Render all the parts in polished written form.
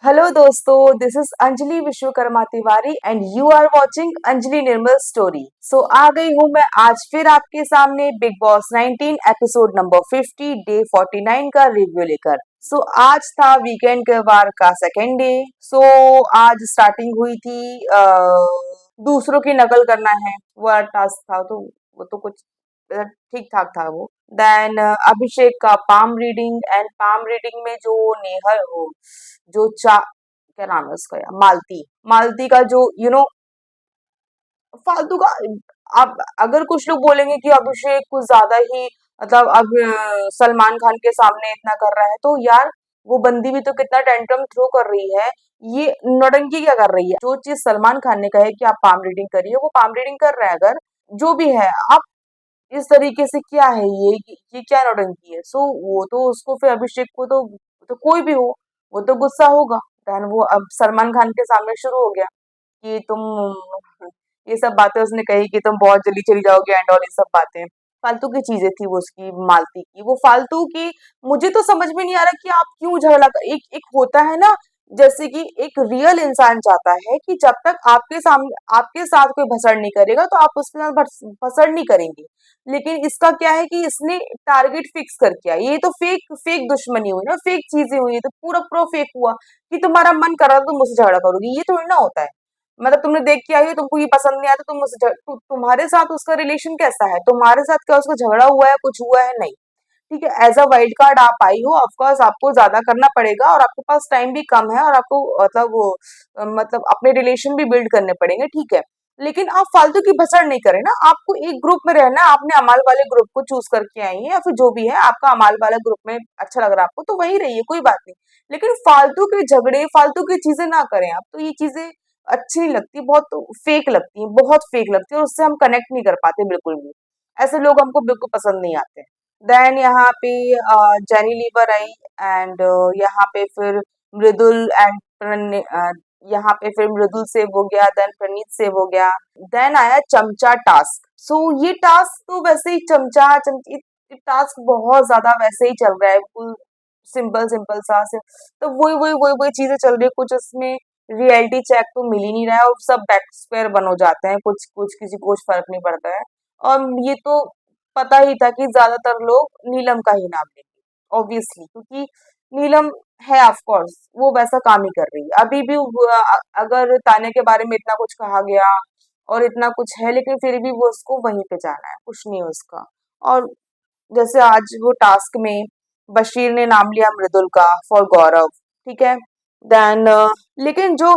Hello दोस्तों, this is Anjali Vishwakarma Tiwari and you are watching Anjali Nirmal story. So आ गई हूँ मैं आज फिर आपके सामने Bigg Boss 19 episode number 50 day 49 का रिव्यू लेकर। सो आज था वीकेंड के वार का सेकेंड डे। सो आज स्टार्टिंग हुई थी दूसरों की नकल करना है वो टास्क था, तो वो तो कुछ ठीक ठाक था वो। देन अभिषेक का palm reading and palm reading में जो नेहर हो जो चा क्या नाम है उसका यार, मालती मालती का जो फालतू का। अब अगर कुछ लोग बोलेंगे कि अभिषेक कुछ ज्यादा ही मतलब अब सलमान खान के सामने इतना कर रहा है, तो यार वो बंदी भी तो कितना टेंट्रम थ्रो कर रही है। ये नौटंकी क्या कर रही है? जो चीज सलमान खान ने कहे कि आप पाम रीडिंग करिए, वो पाम रीडिंग कर रहा है। अगर जो भी है, आप इस तरीके से क्या है ये क्या नौटंकी है? सो वो तो उसको फिर अभिषेक को तो कोई भी हो वो तो गुस्सा होगा। देन वो अब सलमान खान के सामने शुरू हो गया कि तुम ये सब बातें उसने कही कि तुम बहुत जल्दी चली जाओगे एंड और ये सब बातें फालतू की चीजें थी वो उसकी मालती की, वो फालतू की। मुझे तो समझ में नहीं आ रहा कि आप क्यों झगड़ा एक एक होता है ना, जैसे कि एक रियल इंसान चाहता है कि जब तक आपके सामने आपके साथ कोई भसड़ नहीं करेगा तो आप उसके साथ भसड़ नहीं करेंगे। लेकिन इसका क्या है कि इसने टारगेट फिक्स कर किया। ये तो फेक फेक दुश्मनी हुई ना, फेक चीजें हुई, ये तो पूरा पूरा फेक हुआ कि तुम्हारा मन कर रहा था तुम मुझसे झगड़ा करोगी। ये थोड़ी ना होता है। मतलब तुमने देख के आई हो, तुमको ये पसंद नहीं आता, तुम मुझसे तुम्हारे साथ उसका रिलेशन कैसा है, तुम्हारे साथ क्या उसका झगड़ा हुआ है, कुछ हुआ है? नहीं। ठीक है, एज अ वाइल्ड कार्ड आप आई हो, ऑफकोर्स आपको ज्यादा करना पड़ेगा और आपके पास टाइम भी कम है और आपको मतलब वो मतलब अपने रिलेशन भी बिल्ड करने पड़ेंगे, ठीक है। लेकिन आप फालतू की भसड़ नहीं करें ना। आपको एक ग्रुप में रहना है, आपने अमाल वाले ग्रुप को चूज करके आई है या फिर जो भी है आपका अमाल वाला ग्रुप में अच्छा लग रहा है आपको तो वही रहिए, कोई बात नहीं। लेकिन फालतू के झगड़े फालतू की चीजें ना करें आप। तो ये चीजें अच्छी नहीं लगती, बहुत फेक लगती है, बहुत फेक लगती है और उससे हम कनेक्ट नहीं कर पाते बिल्कुल भी। ऐसे लोग हमको बिल्कुल पसंद नहीं आते। देन यहाँ पे जेनी लीवर आई एंड यहाँ पे फिर मृदुल एंड यहाँ पे फिर मृदुल सेव हो गया, देन प्रणीत सेव हो गया। देन आया चमचा टास्क। सो ये टास्क तो वैसे ही चमचा चमची टास्क बहुत ज्यादा वैसे ही चल रहा है, बिल्कुल सिंपल सिंपल सा से। तो वही चीजें चल रही है, कुछ उसमें रियलिटी चेक तो मिल ही नहीं रहा है और सब बैक स्क्वायर बन हो जाते हैं, कुछ कुछ किसी को कुछ फर्क नहीं पड़ता है। और ये तो पता ही था कि ज्यादातर लोग नीलम का ही नाम लेंगे ऑब्वियसली, क्योंकि नीलम है ऑफ कोर्स वो वैसा काम ही कर रही है। अभी भी अगर तान्या के बारे में इतना कुछ कहा गया और इतना कुछ है, लेकिन फिर भी वो उसको वहीं पे जाना है, कुछ नहीं है उसका। और जैसे आज वो टास्क में बशीर ने नाम लिया मृदुल का फॉर गौरव, ठीक है। देन लेकिन जो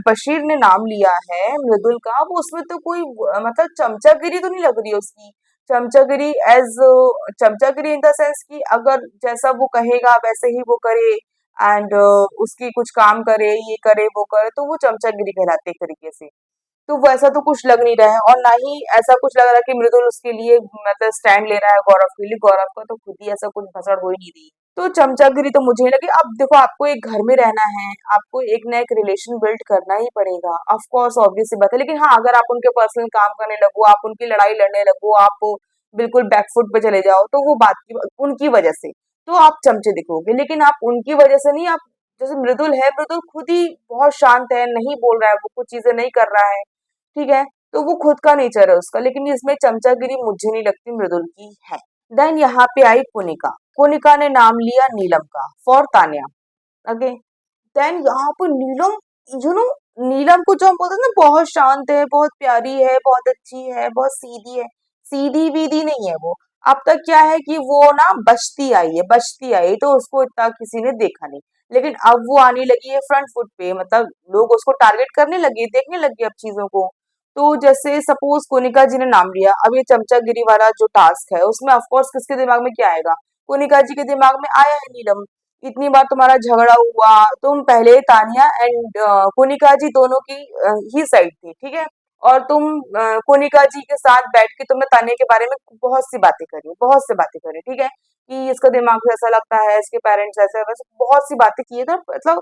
बशीर ने नाम लिया है मृदुल का, वो उसमें तो कोई मतलब चमचागिरी तो नहीं लग रही है उसकी। चमचागिरी एज चमचागिरी इन द सेंस कि अगर जैसा वो कहेगा वैसे ही वो करे एंड उसकी कुछ काम करे, ये करे वो करे, तो वो चमचागिरी कहलाती है एक तरीके से। तो वैसा तो कुछ लग नहीं रहा है और ना ही ऐसा कुछ लग रहा है कि मृदुल उसके लिए मतलब स्टैंड ले रहा है गौरव के लिए। गौरव का तो खुद ही ऐसा कुछ भसड़ हो ही नहीं रही। तो चमचागिरी तो मुझे ही लगी। अब देखो, आपको एक घर में रहना है, आपको एक ना एक रिलेशन बिल्ड करना ही पड़ेगा, ऑफ कोर्स ऑब्वियस सी बात है। लेकिन हाँ, अगर आप उनके पर्सनल काम करने लगो, आप उनकी लड़ाई लड़ने लगो, आप बिल्कुल बैकफुट पे चले जाओ, तो वो बात की उनकी वजह से तो आप चमचे दिखोगे। लेकिन आप उनकी वजह से नहीं। आप जैसे मृदुल है, मृदुल खुद ही बहुत शांत है, नहीं बोल रहा है, वो कुछ चीजें नहीं कर रहा है, ठीक है। तो वो खुद का नेचर है उसका, लेकिन इसमें चमचागिरी मुझे नहीं लगती मृदुल की है। देन यहाँ पे आई कोनिका। कोनिका ने नाम लिया नीलम का फॉर तान्या। ओके। देन यहाँ पर नीलम, यू नो, नीलम को जो हम बोलते हैं ना, बहुत शांत है, बहुत प्यारी है, बहुत अच्छी है, बहुत सीधी है। सीधी वीधी नहीं है वो। अब तक क्या है कि वो ना बचती आई है, बचती आई तो उसको इतना किसी ने देखा नहीं। लेकिन अब वो आने लगी है फ्रंट फुट पे, मतलब लोग उसको टारगेट करने लगे, देखने लगे अब चीजों को। तो जैसे सपोज कोनिका जी ने नाम लिया, अब ये चमचागिरी वाला जो टास्क है उसमें ऑफकोर्स किसके दिमाग में क्या आएगा? कोनिका जी के दिमाग में आया है नीलम। इतनी बार तुम्हारा झगड़ा हुआ, तुम पहले तानिया एंड कोनिका जी दोनों की ही साइड थी, ठीक है। और तुम कोनिका जी के साथ बैठ के तुमने तानिया के बारे में बहुत सी बातें करी, बहुत सी बातें करी, ठीक है। कि इसका दिमाग ऐसा लगता है, इसके पेरेंट्स ऐसे वैसे बहुत सी बातें की है, तो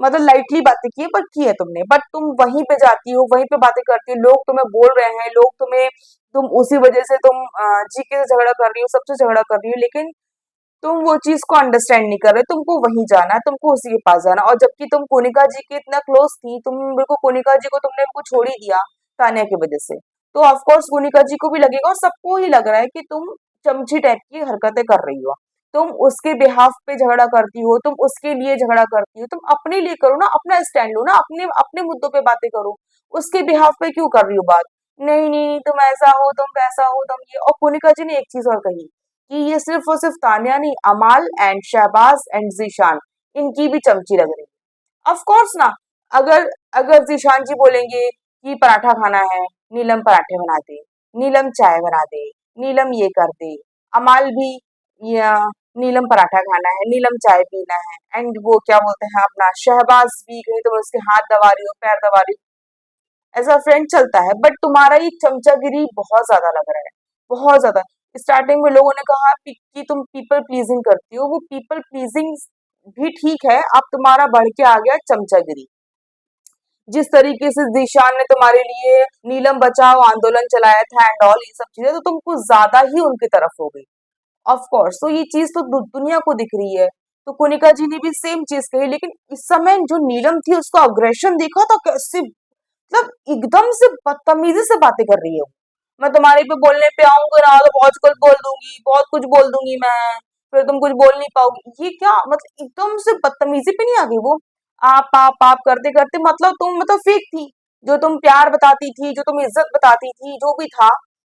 मतलब लाइटली बातें की है पर की है तुमने। बट तुम वहीं पे जाती हो, वहीं पे बातें करती हो, लोग तुम्हें बोल रहे हैं, लोग तुम्हें, तुम उसी वजह से तुम जीके से झगड़ा कर रही हो, सबसे झगड़ा कर रही हो। लेकिन तुम वो चीज को अंडरस्टैंड नहीं कर रहे, तुमको वहीं जाना है, तुमको उसी के पास जाना, और जबकि तुम कोनिका जी के इतना क्लोज थी, तुम बिल्कुल कोनिका जी को तुमने बिल्कुल छोड़ ही दिया तान्या की वजह से। तो ऑफ कोर्स कोनिका जी को भी लगेगा और सबको ही लग रहा है कि तुम चमची टाइप की हरकतें कर रही हो। तुम उसके बिहाफ पे झगड़ा करती हो, तुम उसके लिए झगड़ा करती हो, तुम अपने लिए करो ना, अपना स्टैंड लो ना, अपने अपने मुद्दों पे बातें करो। उसके बिहाफ पे क्यों कर रही हो बात? नहीं नहीं, तुम ऐसा हो, तुम वैसा हो, तुम ये। और कोनिका जी ने एक चीज और कही कि ये सिर्फ और सिर्फ तान्या नहीं, अमाल एंड शहबाज एंड जीशान, इनकी भी चमची लग रही है। ऑफ कोर्स ना, अगर अगर जीशान जी बोलेंगे कि पराठा खाना है, नीलम पराठे बना दे, नीलम चाय बना दे, नीलम ये कर दे, अमाल भी या नीलम पराठा खाना है, नीलम चाय पीना है, एंड वो क्या बोलते हैं अपना शहबाज भी कहीं तुम उसके हाथ दबा रही हो, पैर दबा रही हो, एज अ फ्रेंड चलता है, बट तुम्हारा ये चमचागिरी बहुत ज्यादा लग रहा है, बहुत ज्यादा। स्टार्टिंग में लोगों ने कहा कि तुम पीपल प्लीजिंग करती हो, वो पीपल प्लीजिंग भी ठीक है, अब तुम्हारा बढ़ के आ गया चमचागिरी। जिस तरीके से जीशान ने तुम्हारे लिए नीलम बचाओ आंदोलन चलाया था एंड ऑल ये सब चीजें, तो तुम कुछ ज्यादा ही उनकी तरफ हो गई। ऑफ कोर्स, तो ये चीज तो दुनिया को दिख रही है। तो कोनिका जी ने भी सेम चीज कही, लेकिन इस समय जो नीलम थी उसका अग्रेशन देखा था कैसे, मतलब एकदम से बदतमीजी से बातें कर रही है वो। मैं तुम्हारे पे बोलने पे आऊंगी ना तो बहुत कुछ बोल दूंगी, बहुत कुछ बोल दूंगी मैं, फिर तुम कुछ बोल नहीं पाओगी, ये क्या मतलब एकदम से बदतमीजी पे नहीं आ गई वो? आप करते करते मतलब तुम मतलब फेक थी। जो तुम प्यार बताती थी, जो तुम इज्जत बताती थी, जो भी था,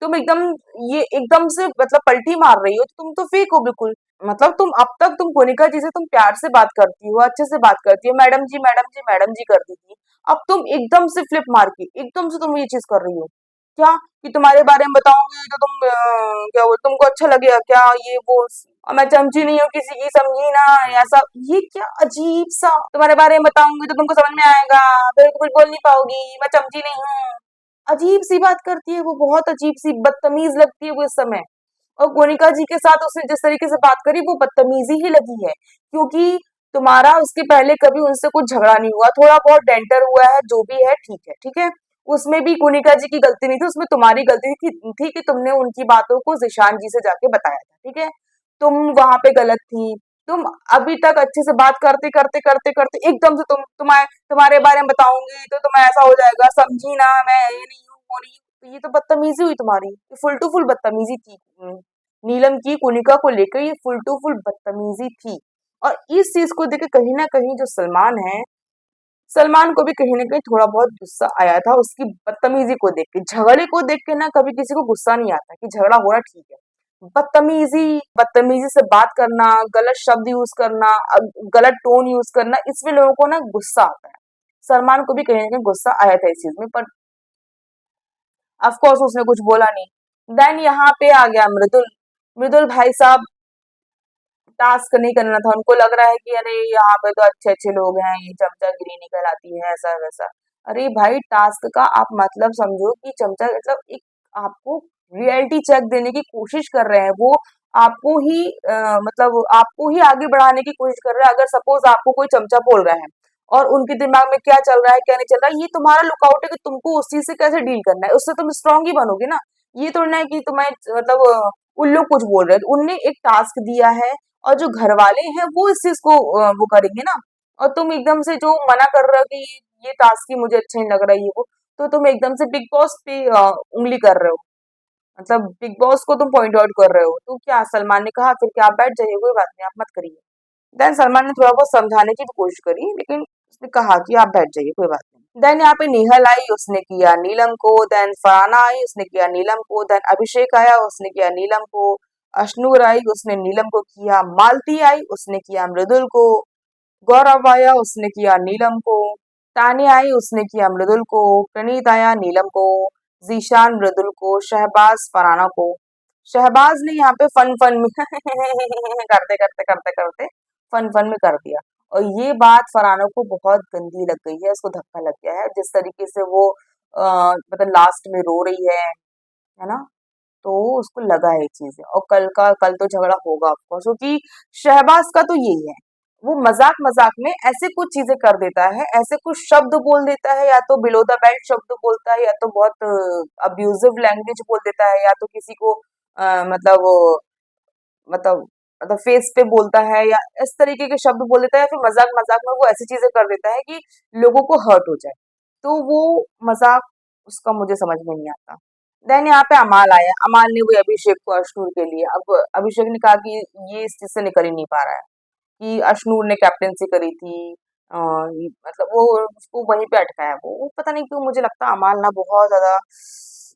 तुम एकदम ये एकदम से मतलब पलटी मार रही हो, तो तुम तो फेक हो बिल्कुल। मतलब तुम अब तक तुम कोनिका जी से तुम प्यार से बात करती हो, अच्छे से बात करती हो, मैडम जी मैडम जी मैडम जी करती थी, अब तुम एकदम से फ्लिप मार के एकदम से तुम ये चीज कर रही हो। क्या कि तुम्हारे बारे में बताऊंगी तो तुम क्या वो तुमको अच्छा लगेगा क्या, ये वो, और मैं चमची नहीं हूँ किसी की, समझी ना, ऐसा। ये क्या अजीब सा, तुम्हारे बारे में बताऊंगी तो तुमको समझ में आएगा, फिर तो कुछ बोल नहीं पाओगी, मैं चमची नहीं हूँ। अजीब सी बात करती है वो, बहुत अजीब सी बदतमीज लगती है वो इस समय। और कोनिका जी के साथ उसने जिस तरीके से बात करी वो बदतमीजी ही लगी है, क्योंकि तुम्हारा उसके पहले कभी उनसे कुछ झगड़ा नहीं हुआ, थोड़ा बहुत डेंटर हुआ है, जो भी है ठीक है, ठीक है। उसमें भी कोनिका जी की गलती नहीं थी, उसमें तुम्हारी गलती थी कि तुमने उनकी बातों को जिशान जी से जाके बताया था, ठीक है। तुम वहां पे गलत थी। तुम अभी तक अच्छे से बात करते करते करते करते एकदम से तुम्हारे बारे में बताऊंगी तो तुम्हें ऐसा हो जाएगा, समझी ना, मैं ये नहीं हूँ वो नहीं हूँ, तो ये तो बदतमीजी हुई तुम्हारी, ये फुल टू फुल बदतमीजी थी। नीलम की कोनिका को लेकर ये फुल टू फुल बदतमीजी थी। और इस चीज को देख के कहीं ना कहीं जो सलमान है, सलमान को भी कहीं ना कहीं थोड़ा बहुत गुस्सा आया था उसकी बदतमीजी को देख के। झगड़े को देख के ना कभी किसी को गुस्सा नहीं आता कि झगड़ा हो रहा ठीक है, बदतमीजी बदतमीजी से बात करना, गलत शब्द यूज करना, गलत टोन यूज करना, इसमें लोगों को ना गुस्सा आता है। सलमान को भी कहीं ना कहीं गुस्सा आया था इस चीज में, पर ऑफ कोर्स उसने कुछ बोला नहीं। देन यहाँ पे आ गया मृदुल। मृदुल भाई साहब, टास्क नहीं करना था, उनको लग रहा है कि अरे यहाँ पे तो अच्छे अच्छे लोग हैं, ये चमचागिरी निकल आती है, ऐसा वैसा। अरे भाई, टास्क का आप मतलब समझो कि चमचा मतलब एक आपको रियलिटी चेक देने की कोशिश कर रहे हैं वो, आपको ही मतलब आपको ही आगे बढ़ाने की कोशिश कर रहे हैं। अगर सपोज आपको कोई चमचा बोल रहा है और उनके दिमाग में क्या चल रहा है क्या नहीं चल रहा है, ये तुम्हारा लुकआउट है कि तुमको उस चीज से कैसे डील करना है, उससे तुम स्ट्रांग ही बनोगे ना। ये तो ना है कि तुम्हें मतलब उन लोग कुछ बोल रहे हैं, उनने एक टास्क दिया है और जो घर वाले हैं वो इस चीज को वो करेंगे ना। और तुम एकदम से जो मना कर रहे हो कि ये टास्क ही मुझे अच्छा नहीं लग रहा है ये वो, तो तुम एकदम से बिग बॉस पे उंगली कर रहे हो, मतलब बिग बॉस को तुम पॉइंट आउट कर रहे हो। तो क्या सलमान ने कहा फिर कि आप बैठ जाइए, कोई बात नहीं, आप मत करिए। देन सलमान ने थोड़ा बहुत समझाने की भी कोशिश करी, लेकिन उसने कहा कि आप बैठ जाइए, कोई बात नहीं। देन यहाँ पे निहल आई, उसने किया नीलम को। देन फरहाना आई, उसने किया नीलम को। देन अभिषेक आया, उसने किया नीलम को। अशनूर आई, उसने नीलम को किया। मालती आई, उसने किया मृदुल को। गौरव आया, उसने किया नीलम को। तानिया आई, उसने किया मृदुल को। प्रणीत आया नीलम को। जीशान मृदुल को। शहबाज फरहाना को। शहबाज ने यहाँ पे फन फन में करते करते करते करते फन फन में कर दिया। और ये बात फरहाना को बहुत गंदी लग गई है, उसको धक्का लग गया है जिस तरीके से वो मतलब लास्ट में रो रही है ना। तो उसको लगा है ये चीजें, और कल तो झगड़ा होगा ऑफकोर्स, क्योंकि शहबाज का तो यही है, वो मजाक मजाक में ऐसे कुछ चीजें कर देता है, ऐसे कुछ शब्द बोल देता है, या तो बिलो द बेल्ट शब्द बोलता है, या तो बहुत अब्यूजिव लैंग्वेज बोल देता है, या तो किसी को मतलब मतलब फेस पे बोलता है या इस तरीके के शब्द बोल देता है या फिर मजाक मजाक में वो ऐसी चीजें कर देता है कि लोगों को हर्ट हो जाए। तो वो मजाक उसका मुझे समझ में नहीं आता। देन यहाँ पे अमाल आया, अमाल ने वही अभिषेक को अश्नूर के लिए, अब अभिषेक ने कहा कि ये इस चीज से निकल ही नहीं पा रहा है कि अश्नूर ने कैप्टेंसी करी थी। मतलब वो उसको वहीं पे अटका है। वो पता नहीं क्यों मुझे लगता है अमाल ना बहुत ज्यादा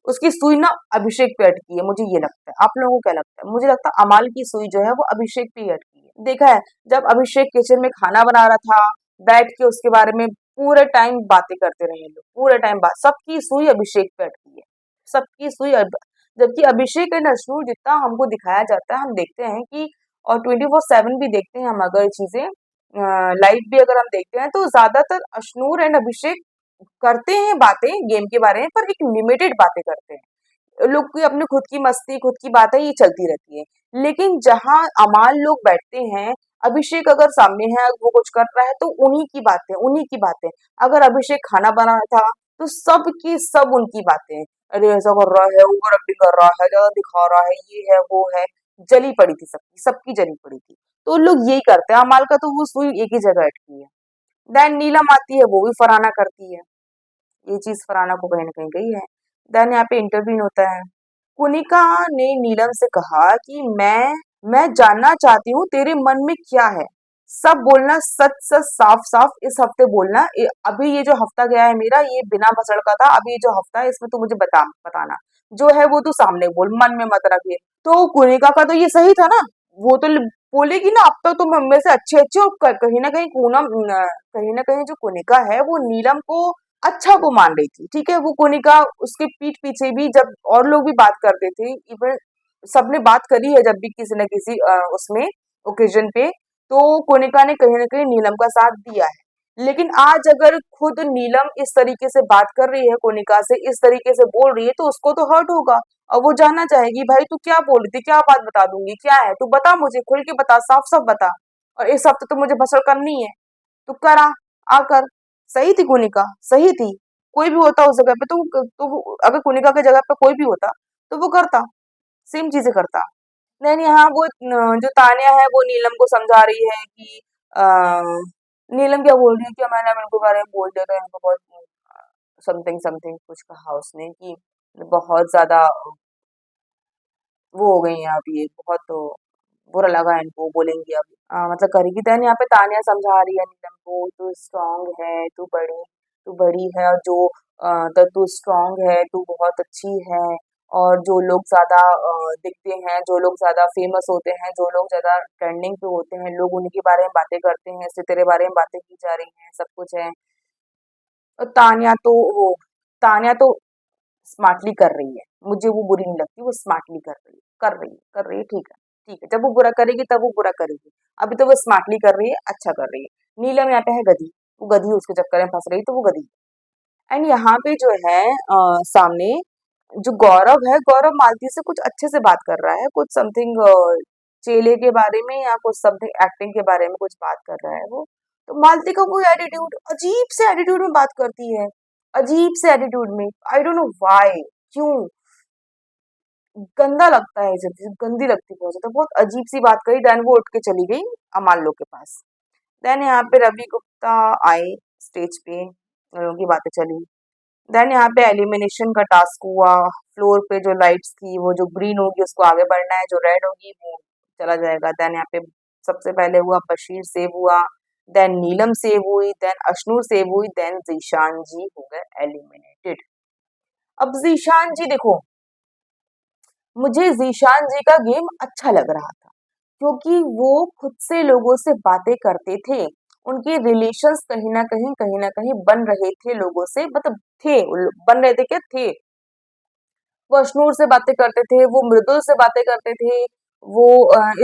उसकी सुई ना अभिषेक पे अटकी है, मुझे ये लगता है। आप लोगों को क्या लगता है? मुझे लगता है अमाल की सुई जो है वो अभिषेक पे ही अटकी है। देखा है, जब अभिषेक किचन में खाना बना रहा था, बैठ के उसके बारे में पूरे टाइम बातें करते रहे लोग, पूरे टाइम बात, सबकी सुई अभिषेक पे अटकी है, सबकी सुई जबकि अभिषेक एंड अश्नूर जितना हमको दिखाया जाता है, हम देखते हैं कि और 24/7 भी देखते हैं हम, अगर चीजें लाइव भी अगर हम देखते हैं तो ज्यादातर अश्नूर एंड अभिषेक करते हैं बातें गेम के बारे में, पर एक लिमिटेड बातें करते हैं। लोग की अपनी खुद की मस्ती, खुद की बातें ये चलती रहती है। लेकिन जहां अमाल लोग बैठते हैं, अभिषेक अगर सामने है, वो कुछ कर रहा है तो उन्हीं की बातें, उन्हीं की बातें। अगर अभिषेक खाना बना रहा था तो सब की सब उनकी बातें, अरे ऐसा कर रहा है, ओवर एक्टिंग कर रहा है, ज्यादा दिखा रहा है, ये है वो है। जली पड़ी थी सबकी, सबकी जली पड़ी थी। तो लोग यही करते हैं। अमाल का तो वो सुई एक ही जगह अटकी है। देन नीलम आती है, वो भी फराना करती है। ये चीज फरहाना को कहीं न कहीं गई है। देन यहाँ पे इंटरव्यू होता है। कुनिका ने नीलम से कहा कि मैं जानना चाहती हूँ तेरे मन में क्या है। सब बोलना, सच सच साफ साफ इस हफ्ते बोलना। अभी ये जो हफ्ता गया है मेरा, ये बिना भसड़ का था। अभी ये जो हफ्ता है इसमें तू मुझे बताना जो है वो तू सामने बोल, मन में मत रख ये। तो कुनिका का तो ये सही था ना। वो तो बोलेगी ना, अब तो तुम हम में से अच्छे अच्छे हो। कहीं ना कहीं कहीं ना कहीं जो कुनिका है वो नीलम को अच्छा को मान रही थी। ठीक है, वो कोनिका उसके पीठ पीछे भी जब और लोग भी बात करते थे, इवन सबने बात करी है जब भी किसी न किसी उसमें ओकेजन पे, तो कोनिका ने कहीं ना कहीं नीलम का साथ दिया है। लेकिन आज अगर खुद नीलम इस तरीके से बात कर रही है, कोनिका से इस तरीके से बोल रही है, तो उसको तो हर्ट होगा और वो जानना चाहेगी भाई तू क्या बोल रही थी, क्या बात बता दूंगी, क्या है तू बता, मुझे खुल के बता, साफ साफ बता। और इस हफ्ते तो मुझे बसर करनी है, तो करा आकर। सही थी कुनिका, सही थी। कोई भी होता उस जगह पे अगर कुनिका की जगह पे कोई भी होता तो वो करता, सेम चीजें करता। नहीं यहाँ वो जो तान्या है वो नीलम को समझा रही है कि नीलम क्या बोल रही है कि मैंने इनके बारे में बोल दिया था, इनको बहुत समथिंग समथिंग कुछ कहा उसने कि बहुत ज्यादा वो हो गई हैं अब, ये बहुत तो बुरा लगा है इनको, बोलेंगी अब। मतलब करेगी। देन यहाँ पे तानिया समझा रही है नीलम को, तू स्ट्रांग है, तू बड़ी है, और जो तो तू स्ट्रांग है, तू बहुत अच्छी है। और जो लोग ज्यादा दिखते हैं, जो लोग ज्यादा फेमस होते हैं, जो लोग ज्यादा ट्रेंडिंग पे होते हैं, लोग उन्हीं के बारे में बातें करते हैं, इससे तेरे बारे में बातें की जा रही हैं, सब कुछ है। और तानिया तो स्मार्टली कर रही है, मुझे वो बुरी नहीं लगती, वो स्मार्टली कर रही है, ठीक है, जब वो बुरा करेगी तब वो बुरा करेगी। अभी तो वो स्मार्टली कर रही है, अच्छा कर रही है। नीलम यहाँ पे है गधी, वो गधी उसके चक्कर में फंस रही, तो वो गधी। एंड यहाँ पे जो है सामने जो गौरव है, गौरव मालती से कुछ अच्छे से बात कर रहा है, कुछ समथिंग चेले के बारे में या कुछ समथिंग एक्टिंग के बारे में कुछ बात कर रहा है वो। तो मालती का वो एटीट्यूड, अजीब से एटीट्यूड में बात करती है, अजीब से एटीट्यूड में, आई डोंट नो व्हाई, क्यों, गंदा लगता है, जब गंदी लगती है बहुत ज्यादा, बहुत अजीब सी बात कही। देन वो उठ के चली गई अमाल लोग के पास। देन यहाँ पे रवि गुप्ता आए स्टेज पे, उन लोगों की बातें चली। देन यहाँ पे एलिमिनेशन का टास्क हुआ। फ्लोर पे जो लाइट्स थी, वो जो ग्रीन होगी उसको आगे बढ़ना है, जो रेड होगी वो चला जाएगा। देन यहाँ पे सबसे पहले हुआ बशीर सेव हुआ, देन नीलम सेव हुई, देन अश्नूर सेव हुई, देन जीशान जी हो गए एलिमिनेटेड। अब जीशान जी देखो, मुझे जीशान जी का गेम अच्छा लग रहा था क्योंकि वो खुद से लोगों से बातें करते थे। उनके रिलेशंस कहीं ना कहीं बन रहे थे लोगों से, मतलब थे, बन रहे थे क्या थे। वो अशनूर से बातें करते थे, वो मृदुल से बातें करते थे, वो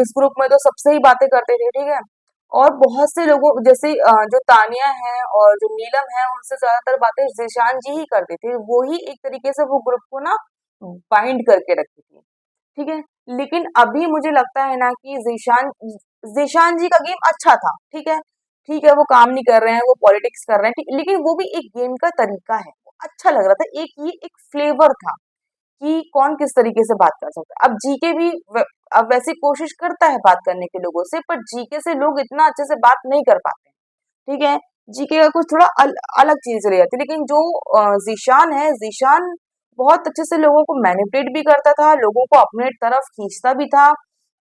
इस ग्रुप में तो सबसे ही बातें करते थे, ठीक है। और बहुत से लोगों जैसे जो तानिया है और जो नीलम है, उनसे ज्यादातर बातें जीशान जी ही करते थे। वो ही एक तरीके से वो ग्रुप को ना बाइंड करके रखती थी, ठीक है। लेकिन अभी मुझे लगता है ना कि जीशान जी का गेम अच्छा था, ठीक है, वो काम नहीं कर रहे हैं, वो पॉलिटिक्स कर रहे हैं, ठीक, लेकिन वो भी एक गेम का तरीका है, वो अच्छा लग रहा था, एक ये एक फ्लेवर था। कि कौन किस तरीके से बात कर सकता है। अब जीके भी अब वैसे कोशिश करता है बात करने के लोगों से, पर जीके से लोग इतना अच्छे से बात नहीं कर पाते, ठीक है। जीके का कुछ थोड़ा अलग चीज चली जाती है, लेकिन जो जीशान है, जीशान बहुत अच्छे से लोगों को मैनिपुलेट भी करता था, लोगों को अपने तरफ खींचता भी था,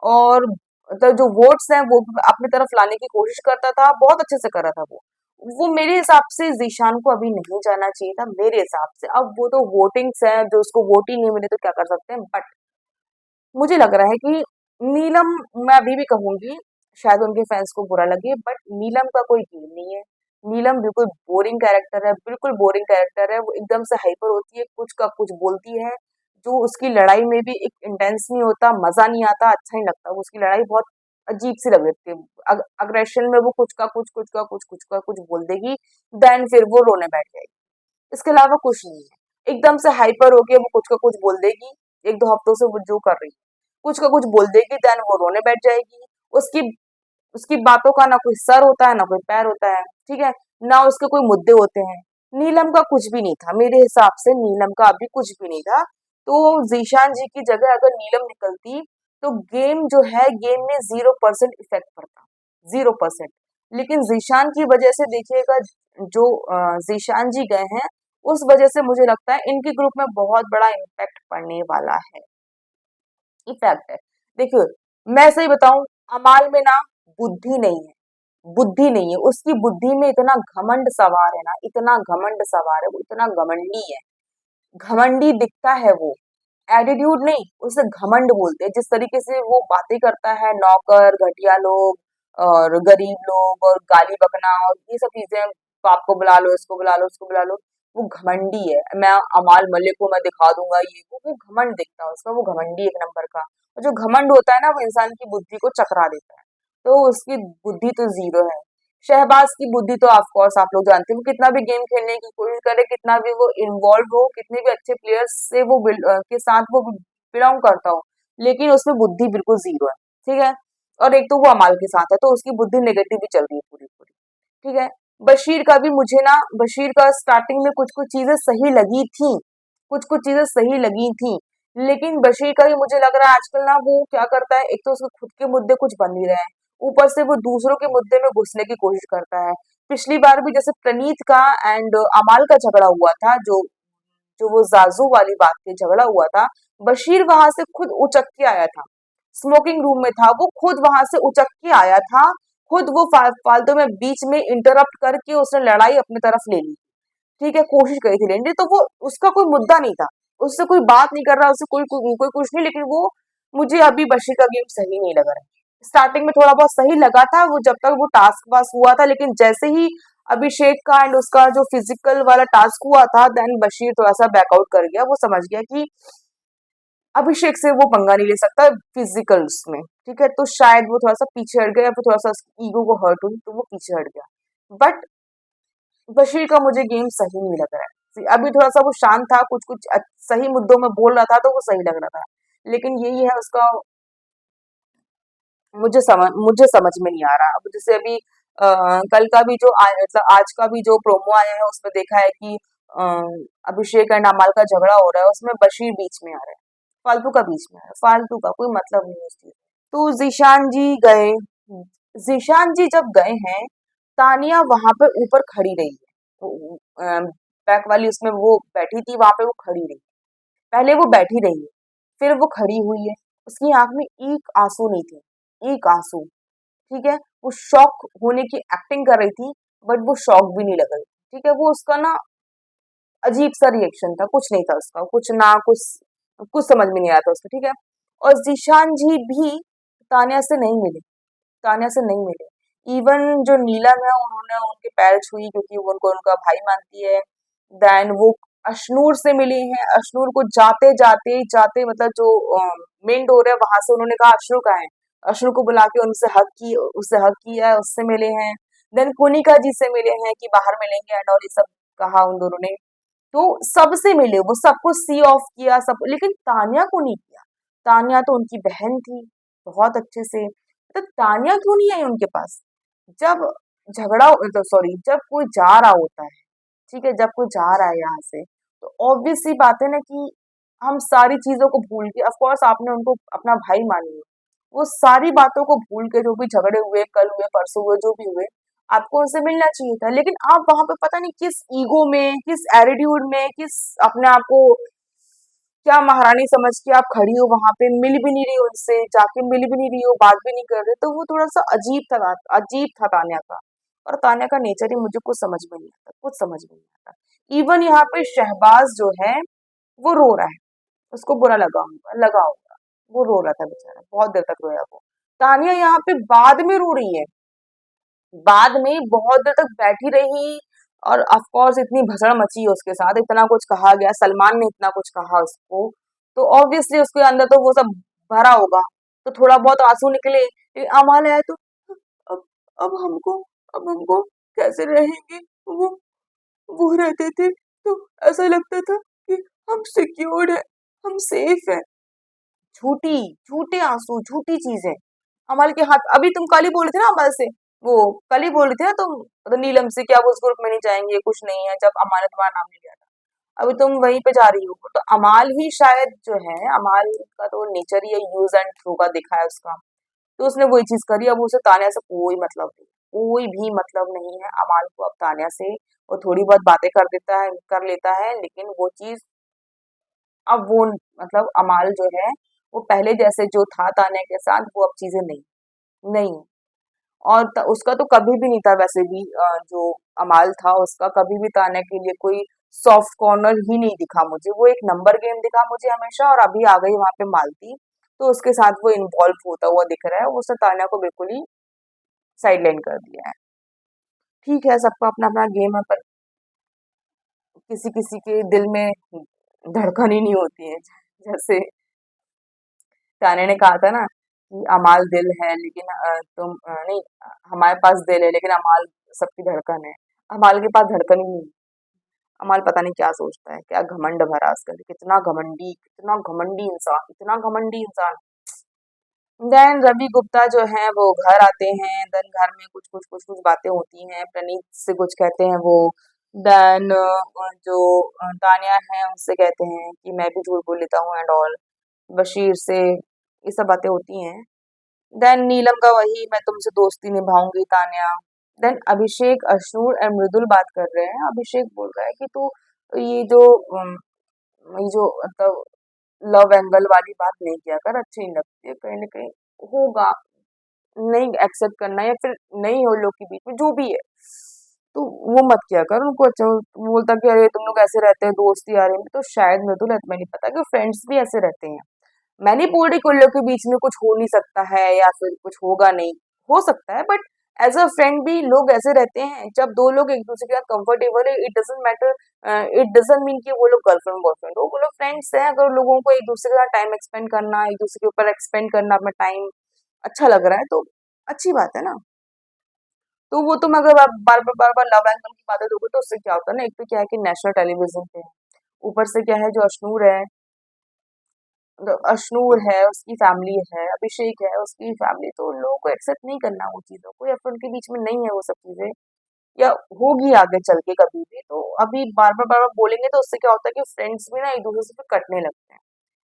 और मतलब जो वोट्स हैं वो भी अपनी तरफ लाने की कोशिश करता था, बहुत अच्छे से कर रहा था वो मेरे हिसाब से जीशान को अभी नहीं जाना चाहिए था, मेरे हिसाब से। अब वो तो वोटिंग्स हैं, जो उसको वोट ही नहीं मिले तो क्या कर सकते हैं, बट मुझे लग रहा है कि नीलम, मैं अभी भी कहूंगी, शायद उनके फैंस को बुरा लगे, बट नीलम का कोई गेम नहीं है। नीलम बिल्कुल बोरिंग कैरेक्टर है, बिल्कुल बोरिंग कैरेक्टर है। वो एकदम से हाइपर होती है, कुछ का कुछ बोलती है, जो उसकी लड़ाई में भी एक इंटेंस नहीं होता, मजा नहीं आता, अच्छा नहीं लगता। वो उसकी लड़ाई बहुत अजीब सी लग रही है। अग्रेशन में वो कुछ का कुछ, कुछ का कुछ, कुछ का कुछ बोल देगी, देन फिर वो रोने बैठ जाएगी। इसके अलावा कुछ नहीं है। एकदम से हाइपर होके वो कुछ का कुछ बोल देगी, एक दो हफ्तों से वो जो कर रही है, कुछ का कुछ बोल देगी, देन वो रोने बैठ जाएगी। उसकी उसकी बातों का ना कोई सर होता है, ना कोई पैर होता है, ठीक है, ना उसके कोई मुद्दे होते हैं। नीलम का कुछ भी नहीं था, मेरे हिसाब से नीलम का अभी कुछ भी नहीं था। तो जीशान जी की जगह अगर नीलम निकलती, तो गेम जो है, गेम में 0% इफेक्ट पड़ता, 0%। लेकिन जीशान की वजह से देखिएगा, जो जीशान जी गए हैं, उस वजह से मुझे लगता है इनके ग्रुप में बहुत बड़ा इम्पैक्ट पड़ने वाला है, इफेक्ट है। देखिए, मैं सही बताऊं, अमाल में ना बुद्धि नहीं है, बुद्धि नहीं है, उसकी बुद्धि में इतना घमंड सवार है ना, इतना घमंड सवार है, वो इतना घमंडी है, घमंडी दिखता है वो, एटीट्यूड नहीं, उसे घमंड बोलते हैं। जिस तरीके से वो बातें करता है, नौकर, घटिया लोग और गरीब लोग और गाली बकना और ये सब चीजें, बाप को बुला लो, इसको बुला लो, उसको बुला लो, वो घमंडी है। मैं अमाल मलिक को मैं दिखा दूंगा, ये वो घमंड दिखता है उसका, वो घमंडी एक नंबर का। और जो घमंड होता है ना, वो इंसान की बुद्धि को चकरा देता है, तो उसकी बुद्धि तो जीरो है। शहबाज की बुद्धि तो ऑफ कोर्स आप लोग जानते हैं, वो कितना भी गेम खेलने की कोशिश करे, कितना भी वो इन्वॉल्व हो, कितने भी अच्छे प्लेयर्स से वो के साथ वो बिलोंग करता हो, लेकिन उसमें बुद्धि बिल्कुल जीरो है, ठीक है। और एक तो वो अमाल के साथ है, तो उसकी बुद्धि नेगेटिव ही चल रही है पूरी पूरी, ठीक है। बशीर का भी मुझे ना, बशीर का स्टार्टिंग में कुछ कुछ चीजें सही लगी थी, कुछ कुछ चीजें सही लगी थी, लेकिन बशीर का भी मुझे लग रहा है आजकल ना, वो क्या करता है, एक तो उसके खुद के मुद्दे कुछ बन नहीं रहे हैं, ऊपर से वो दूसरों के मुद्दे में घुसने की कोशिश करता है। पिछली बार भी जैसे प्रणीत का एंड अमाल का झगड़ा हुआ था, जो जो वो जाजू वाली बात पे झगड़ा हुआ था, बशीर वहां से खुद उचक के आया था, स्मोकिंग रूम में था, वो खुद वहां से उचक के आया था, खुद वो फालतू में बीच में इंटरप्ट करके उसने लड़ाई अपनी तरफ ले ली, ठीक है, कोशिश करी थी लेने, तो वो उसका कोई मुद्दा नहीं था, उससे कोई बात नहीं कर रहा, उससे कोई कुछ नहीं, लेकिन वो, मुझे अभी बशीर का गेम सही नहीं लग रहा है। स्टार्टिंग में थोड़ा बहुत सही लगा था वो, जब तक वो टास्क पास हुआ था, लेकिन जैसे ही अभिषेक का एंड उसका जो फिजिकल वाला टास्क हुआ था, देन बशीर थोड़ा सा बैकआउट कर गया, वो समझ गया कि अभिषेक से वो पंगा नहीं ले सकता फिजिकल्स में, ठीक है, तो शायद वो थोड़ा सा पीछे हट गया, फिर थोड़ा सा उसकी ईगो को हर्ट हुई, तो वो पीछे हट गया। बट बशीर का मुझे गेम सही नहीं लग रहा है, अभी थोड़ा सा वो शांत था, कुछ कुछ सही मुद्दों में बोल रहा था, तो वो सही लग रहा था, लेकिन यही है उसका, मुझे समझ में नहीं आ रहा। अब जैसे अभी कल का भी जो मतलब आज का भी जो प्रोमो आया है, उसमें देखा है कि अ, अभिषेक एंड अमाल का झगड़ा हो रहा है, उसमें बशीर बीच में आ रहा है, फालतू का बीच में आ रहा है, फालतू का कोई मतलब नहीं है उस चीज। तो जीशान जी गए, जीशान जी जब गए हैं, तानिया वहां पे ऊपर खड़ी रही है, बैक वाली उसमें वो बैठी थी, वहां पे वो खड़ी रही, पहले वो बैठी रही है, फिर वो खड़ी हुई है, उसकी आंख में एक आंसू नहीं थे, एक आंसू, ठीक है, वो शॉक होने की एक्टिंग कर रही थी, बट वो शॉक भी नहीं लग रही, ठीक है, वो उसका ना अजीब सा रिएक्शन था, कुछ नहीं था उसका, कुछ ना कुछ, कुछ समझ में नहीं आया था उसका, ठीक है। और जीशान जी भी तानिया से नहीं मिले, तानिया से नहीं मिले, इवन जो नीलम है, उन्होंने उनके पैर छुई, क्योंकि वो उनको उनका भाई मानती है। देन वो अशनूर से मिली हैं, अशनूर को जाते जाते जाते, मतलब जो मेन डोर है वहां से उन्होंने कहा अशनूर कहाँ है, अशनूर को बुला के उनसे हक की, उससे हक किया है, उससे मिले हैं। देन कुनिका जी से मिले हैं कि बाहर मिलेंगे एंड और ये सब कहा उन दोनों ने, तो सबसे मिले, वो सबको सी ऑफ किया सब, लेकिन तानिया को नहीं किया। तानिया तो उनकी बहन थी, बहुत अच्छे से, तो तानिया क्यों नहीं आई उनके पास? जब झगड़ा, तो सॉरी, जब कोई जा रहा होता है, ठीक है, जब कोई जा रहा है यहाँ से, तो ऑब्वियस सी बात है ना कि हम सारी चीजों को भूल के, ऑफ कोर्स आपने उनको अपना भाई मानी है, वो सारी बातों को भूल के, जो भी झगड़े हुए, कल हुए, परसों हुए, जो भी हुए, आपको उनसे मिलना चाहिए था। लेकिन आप वहां पे पता नहीं किस ईगो में, किस एटीट्यूड में, किस अपने आप को क्या महारानी समझ के आप खड़ी हो वहां पे, मिल भी नहीं रही हो उनसे, जाके मिल भी नहीं रही हो, बात भी नहीं कर रहे, तो वो थोड़ा सा अजीब था तान्या का। और तान्या का नेचर ही मुझे कुछ समझ में नहीं आता, कुछ समझ में नहीं आता। इवन यहाँ पे शहबाज जो है वो रो रहा है, उसको बुरा लगा होगा, वो रो रहा था बेचारा, बहुत देर तक रोया वो। तानिया यहाँ पे बाद में रो रही है, बाद में बहुत देर तक बैठी रही, और ऑफ कोर्स इतनी भसड़ मची है उसके साथ, इतना कुछ कहा गया, सलमान ने इतना कुछ कहा उसको, तो ऑब्वियसली उसके अंदर तो वो सब भरा होगा, तो थोड़ा बहुत आंसू निकले। अमाल है तो अब अब हमको अब हमको कैसे रहेंगे, वो वो रहते थे तो ऐसा लगता था कि हम सिक्योर्ड है, हम सेफ है। झूठी, झूठे आंसू, झूठी चीजें। अमल के हाथ, अभी तुम कल ही बोल रहे थे ना अमल से, वो कल ही बोल रही थी ना तुम, तो नीलम से, कि आप उस ग्रुप में नहीं जाएंगे, कुछ नहीं है, जब अमाल ने तुम्हारा नाम नहीं लिया था। अभी तुम वहीं पे जा रही हो, तो अमाल ही शायद जो है, अमाल का तो नेचर ही यूज एंड थ्रो का दिखा है उसका, तो उसने वही चीज करी। अब उसे तान्या से कोई मतलब नहीं, कोई भी मतलब नहीं है अमाल को अब तान्या से। वो थोड़ी बहुत बातें कर लेता है, लेकिन वो चीज अब वो, मतलब अमाल जो है, वो पहले जैसे जो था तान्या के साथ, वो अब चीजें नहीं, नहीं। और उसका तो कभी भी नहीं था वैसे भी, जो अमाल था उसका कभी भी तान्या के लिए कोई सॉफ्ट कॉर्नर ही नहीं दिखा मुझे, वो एक नंबर गेम दिखा मुझे हमेशा। और अभी आ गई वहां पे मालती, तो उसके साथ वो इन्वॉल्व होता हुआ दिख रहा है, उसने तान्या को बिल्कुल ही साइडलाइन कर दिया है। ठीक है, सबका अपना अपना गेम है, पर किसी किसी के दिल में धड़कन ही नहीं होती है। जैसे तान्या ने कहा था ना कि अमाल दिल है, लेकिन तुम नहीं, हमारे पास दिल है लेकिन अमाल सबकी धड़कन है। अमाल के पास धड़कन ही नहीं है। अमाल पता नहीं क्या सोचता है, क्या घमंड भरा उसके अंदर, कितना घमंडी इंसान, इतना घमंडी इंसान। देन रवि गुप्ता जो है वो घर आते हैं, देन घर में कुछ बातें होती हैं, प्रणीत से कुछ कहते हैं वो। देन जो तान्या है उनसे कहते हैं कि मैं भी झूठ बोल लेता हूँ एंड ऑल, बशीर से, ये सब बातें होती हैं। देन नीलम का वही, मैं तुमसे दोस्ती निभाऊंगी तान्या। देन अभिषेक, अशनूर एंड मृदुल बात कर रहे हैं। अभिषेक बोल रहा है कि तू ये जो ये जो मतलब लव एंगल वाली बात नहीं किया कर, अच्छी नहीं लगती है, कहीं ना कहीं होगा, नहीं एक्सेप्ट करना, या फिर नहीं हो लोग के बीच में जो भी है, तो वो मत किया कर उनको। अच्छा वो बोलता कि अरे तुम लोग ऐसे रहते हैं दोस्ती यारी में, तो शायद मृदुल, मैं नहीं पता कि फ्रेंड्स भी ऐसे रहते हैं। मैं नहीं बोल रही कि उन लोग के बीच में कुछ हो नहीं सकता है या फिर कुछ होगा नहीं, हो सकता है, बट एज अ फ्रेंड भी लोग ऐसे रहते हैं। जब दो लोग एक दूसरे के साथ कंफर्टेबल है, it doesn't matter, it doesn't mean कि वो लोग गर्लफ्रेंड बॉयफ्रेंड हो, वो लोग फ्रेंड्स हैं। अगर लोगों को एक दूसरे के साथ टाइम एक्सपेंड करना, एक दूसरे के ऊपर एक्सपेंड करना अपना टाइम अच्छा लग रहा है, तो अच्छी बात है ना। तो वो तुम अगर बार बार लव एंगल की बातें दोगे, तो उससे क्या होता है ना, एक तो क्या है कि नेशनल टेलीविजन पे है, ऊपर से क्या है, जो अशनूर है, अशनूर है उसकी फैमिली है, अभिषेक है उसकी फैमिली, तो उन लोगों को एक्सेप्ट नहीं करना वो चीजों को, या फिर उनके बीच में नहीं है वो सब चीजें, या होगी आगे चल के कभी भी। तो अभी बार बार बोलेंगे, तो उससे क्या होता है कि फ्रेंड्स भी ना एक दूसरे से फिर कटने लगते हैं,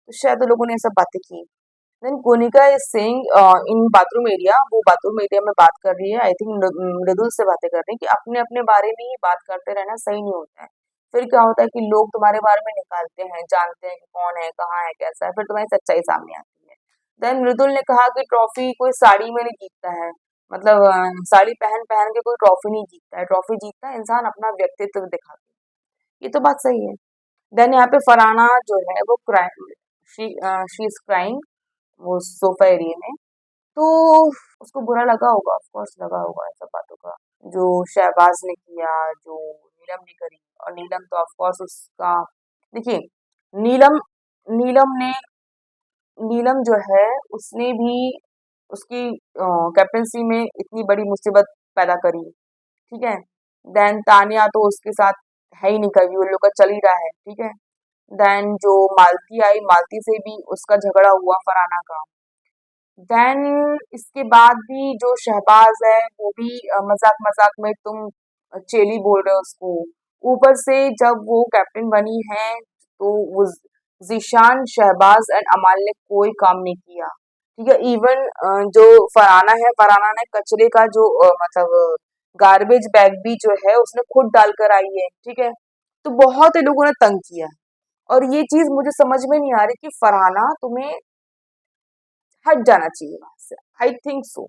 तो शायद वो लोगों ने ये सब बातें की। Then Konika is saying in bathroom area, वो बाथरूम एरिया में बात कर रही है, आई थिंक मृदुल से बातें कर रही है, कि अपने अपने बारे में ही बात करते रहना सही नहीं होता है। फिर क्या होता है कि लोग तुम्हारे बारे में निकालते हैं, जानते हैं कि कौन है, कहाँ है, कैसा है, फिर तुम्हारी सच्चाई सामने आती है। देन मृदुल ने कहा कि ट्रॉफी कोई साड़ी में नहीं जीतता है, मतलब साड़ी पहन पहन के कोई ट्रॉफी नहीं जीतता है, ट्रॉफी जीतता है इंसान अपना व्यक्तित्व दिखा के। ये तो बात सही है। देन यहाँ पे फरहाना जो है वो क्राइम, शी इज क्राइंग, वो सोफा एरिया में, तो उसको बुरा लगा होगा, ऑफ कोर्स लगा होगा इन सब बातों का, जो शहबाज ने किया, जो नीलम ने करी। और नीलम तो ऑफ कोर्स उसका, देखिए, नीलम नीलम ने नीलम जो है उसने भी उसकी कैप्टनसी में इतनी बड़ी मुसीबत पैदा करी, ठीक है। देन तानिया तो उसके साथ है ही नहीं, कभी उन लोग का चल ही रहा है, ठीक है। देन जो मालती आई, मालती से भी उसका झगड़ा हुआ फरहाना का। देन इसके बाद भी जो शहबाज है वो भी मजाक मजाक में तुम चेली बोल रहे हो उसको, ऊपर से जब वो कैप्टन बनी है, तो वो ज़ीशान, शहबाज एंड अमाल ने कोई काम नहीं किया। ठीक है, इवन जो फरहाना है, फरहाना ने कचरे का जो मतलब गार्बेज बैग भी जो है उसने खुद डालकर आई है। ठीक है, तो बहुत ही लोगों ने तंग किया है। और ये चीज मुझे समझ में नहीं आ रही कि फरहाना तुम्हें हट जाना चाहिए वहां से। आई थिंक सो,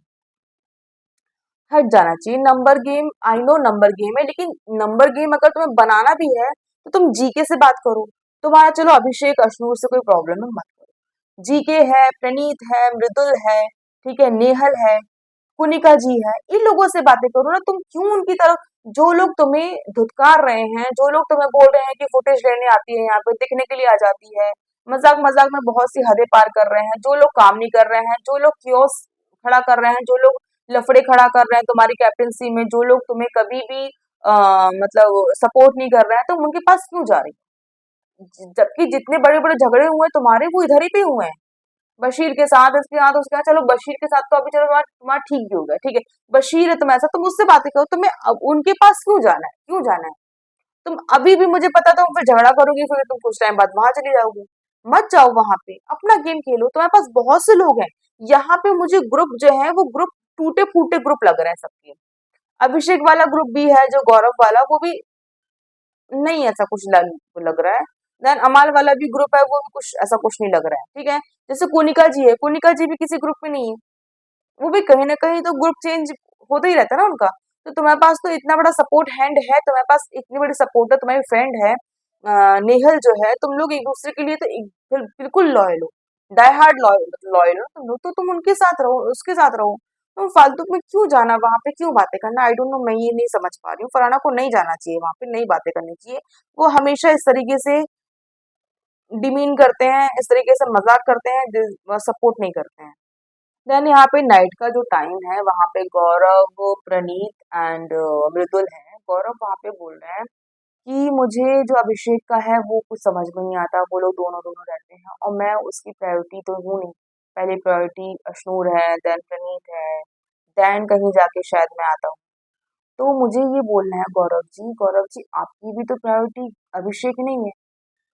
हट जाना चाहिए। Number game, I know number game है, लेकिन नंबर गेम अगर तुम्हें बनाना भी है तो तुम जीके से बात करो। तुम्हारा चलो अभिषेक अश्नूर से कोई प्रॉब्लम है, मत करो। जीके है, प्रणीत है, मृदुल है, ठीक है, नेहल है, कुनिका जी है, इन लोगों से बातें करो ना। तुम क्यों उनकी तरफ, जो लोग तुम्हें धुतकार रहे हैं, जो लोग तुम्हें बोल रहे हैं कि फुटेज लेने आती है, यहाँ पे दिखने के लिए आ जाती है, मजाक मजाक में बहुत सी हदें पार कर रहे हैं, जो लोग काम नहीं कर रहे हैं, जो लोग कियोस खड़ा कर रहे हैं, जो लोग लफड़े खड़ा कर रहे हैं तुम्हारी कैप्टनसी में, जो लोग तुम्हें कभी भी मतलब सपोर्ट नहीं कर रहे हैं, तुम उनके पास क्यों जा रही हो? जबकि जितने बड़े बड़े झगड़े हुए हैं तुम्हारे, वो इधर ही पे हुए हैं। बशीर के साथ, इसके साथ, उसके साथ। चलो बशीर के साथ तो अभी चलो तुम्हारा तुम्हारा ठीक भी हो गया, ठीक है। बशीर है, तुम ऐसा, तुम उससे बातें करो। तुम्हें अब उनके पास क्यों जाना है, क्यों जाना है? तुम अभी भी, मुझे पता, तुम फिर झगड़ा करोगी, फिर तुम कुछ टाइम बाद वहां चली जाओगी। मत जाओ वहां पे, अपना गेम खेलो। तुम्हारे पास बहुत से लोग हैं यहाँ पे। मुझे ग्रुप जो है वो ग्रुप टूटे फूटे ग्रुप लग रहे हैं सबके। अभिषेक वाला ग्रुप भी है, जो गौरव वाला, वो भी नहीं ऐसा कुछ लग रहा है। देन अमाल वाला भी ग्रुप है, वो भी कुछ ऐसा कुछ नहीं लग रहा है। ठीक है, जैसे कोनिका जी है, कोनिका जी भी किसी ग्रुप में नहीं है। वो भी कहीं ना कहीं तो ग्रुप चेंज होता ही रहता है ना उनका। तो तुम्हारे पास तो इतना बड़ा सपोर्ट हैंड है, तुम्हारे पास इतनी बड़ी सपोर्टर तुम्हारी फ्रेंड है, नेहल जो है। तुम लोग एक दूसरे के लिए तो बिल्कुल लॉयल हो, डाई हार्ड लॉयल, लॉयल हो तुम लोग। तो तुम उनके साथ रहो, उसके साथ रहो। तुम फालतू में क्यों जाना वहां पे, क्यों बातें करना? आई डोंट नो, मैं ये नहीं समझ पा रही हूँ। फरहाना को नहीं जाना चाहिए वहां पे, नहीं बातें करनी चाहिए। वो हमेशा इस तरीके से डिमीन करते हैं, इस तरीके से मजाक करते हैं, सपोर्ट नहीं करते हैं। देन यहाँ पे नाइट का जो टाइम है, वहां पे गौरव, प्रणीत एंड मृदुल है। गौरव वहां पे बोल रहे हैं कि मुझे जो अभिषेक का है वो कुछ समझ में नहीं आता, वो लोग दोनों दोनों रहते हैं और मैं उसकी प्रायोरिटी तो हूँ नहीं। पहली प्रायोरिटी अश्नूर है, देन प्रणीत है, देन कहीं जाके शायद मैं आता हूँ। तो मुझे ये बोलना है गौरव जी आपकी भी तो प्रायोरिटी अभिषेक नहीं है।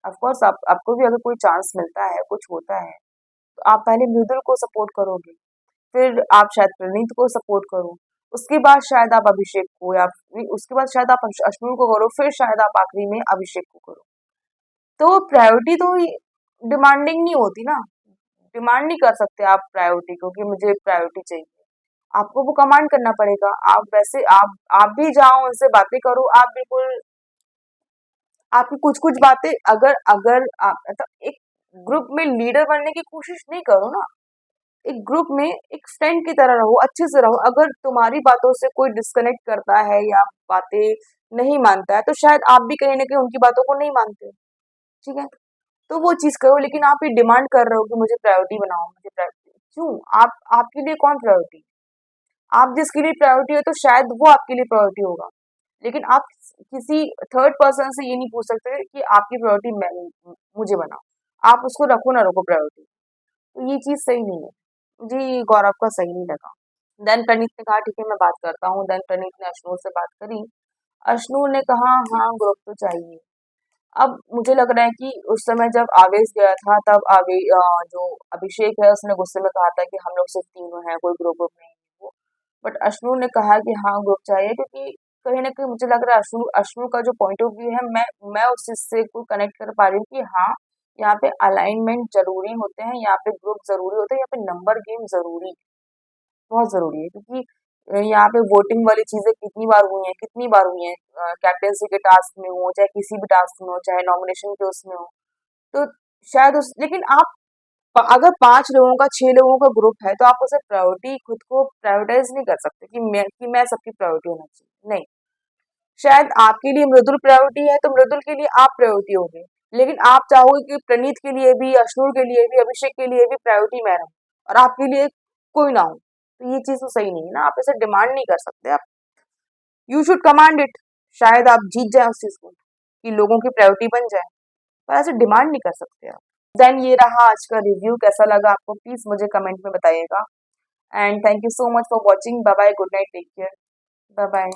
ऑफकोर्स आपको भी अगर कोई चांस मिलता है, कुछ होता है, तो आप पहले मृदुल को सपोर्ट करोगे, फिर आप शायद प्रणीत को सपोर्ट करो, उसके बाद शायद आप अभिषेक को, या फिर उसके बाद शायद आप अश्विन को करो, फिर शायद आप आखिरी में अभिषेक को करो। तो प्रायोरिटी तो डिमांडिंग नहीं होती ना। डिमांड नहीं कर सकते आप प्रायोरिटी को कि मुझे प्रायोरिटी चाहिए। आपको वो कमांड करना पड़ेगा। आप वैसे आप भी जाओ, उनसे बातें करो। आप बिल्कुल, आपकी कुछ कुछ बातें, अगर अगर आप मतलब एक ग्रुप में लीडर बनने की कोशिश नहीं करो ना। एक ग्रुप में एक फ्रेंड की तरह रहो, अच्छे से रहो। अगर तुम्हारी बातों से कोई डिस्कनेक्ट करता है या बातें नहीं मानता है, तो शायद आप भी कहीं ना कहीं उनकी बातों को नहीं मानते। ठीक है, तो वो चीज करो। लेकिन आप ये डिमांड कर रहे हो कि मुझे प्रायोरिटी बनाओ, मुझे प्रायोरिटी क्यों? आप, आपके लिए कौन प्रायोरिटी? आप जिसके लिए प्रायोरिटी है तो शायद वो आपके लिए प्रायोरिटी होगा। लेकिन आप किसी थर्ड पर्सन से ये नहीं पूछ सकते कि आपकी प्रायोरिटी मैं, मुझे बनाओ। आप उसको रखो ना रखो प्रायोरिटी। तो ये चीज सही नहीं है। जी, गौरव का सही नहीं लगा। देन प्रणीत ने कहा ठीक है मैं बात करता हूँ। देन प्रणीत ने अश्नूर से बात करी। अश्नूर ने कहा हाँ ग्रुप तो चाहिए। अब मुझे लग रहा है कि उस समय जब आवेश गया था, तब जो अभिषेक है उसने गुस्से में कहा था कि हम लोग सिर्फ तीनों हैं, कोई ग्रुप ग्रुप नहीं है वो। बट अश्नूर ने कहा कि हाँ ग्रुप चाहिए, क्योंकि कहीं ना कहीं मुझे लग रहा है अश्नूर अश्नूर का जो पॉइंट ऑफ व्यू है, मैं उस चीज से को कनेक्ट कर पा रही हूँ कि हाँ यहाँ पे अलाइनमेंट जरूरी होते हैं, यहाँ पे ग्रुप जरूरी होते हैं, यहाँ पे नंबर गेम जरूरी है, बहुत जरूरी है। क्योंकि यहाँ पे वोटिंग वाली चीजें कितनी बार हुई हैं, कितनी बार हुई हैं, कैप्टेंसी के टास्क में हो, चाहे किसी भी टास्क में हो, चाहे नॉमिनेशन के उसमें हो। तो शायद उस, लेकिन आप अगर 5 लोगों का, 6 लोगों का ग्रुप है, तो आप उसे प्रायोरिटी, खुद को प्रायोरिटाइज नहीं कर सकते कि मैं सबकी प्रायोरिटी होना चाहिए, नहीं। शायद आपके लिए मृदुल प्रायोरिटी है, तो मृदुल के लिए आप प्रायोरिटी होगे। लेकिन आप चाहोगे कि प्रणीत के लिए भी, अश्नूर के लिए भी, अभिषेक के लिए भी प्रायोरिटी मैं रहूं, और आपके लिए कोई ना हो। तो ये चीज तो सही नहीं है ना। आप ऐसे डिमांड नहीं कर सकते। आप, यू शुड कमांड इट। शायद आप जीत जाए उस चीज को, कि लोगों की प्रायोरिटी बन जाए, पर ऐसे डिमांड नहीं कर सकते आप। देन ये रहा आज का रिव्यू। कैसा लगा आपको प्लीज मुझे कमेंट में बताइएगा। And thank you so much for watching. Bye bye, good night, take care, bye bye.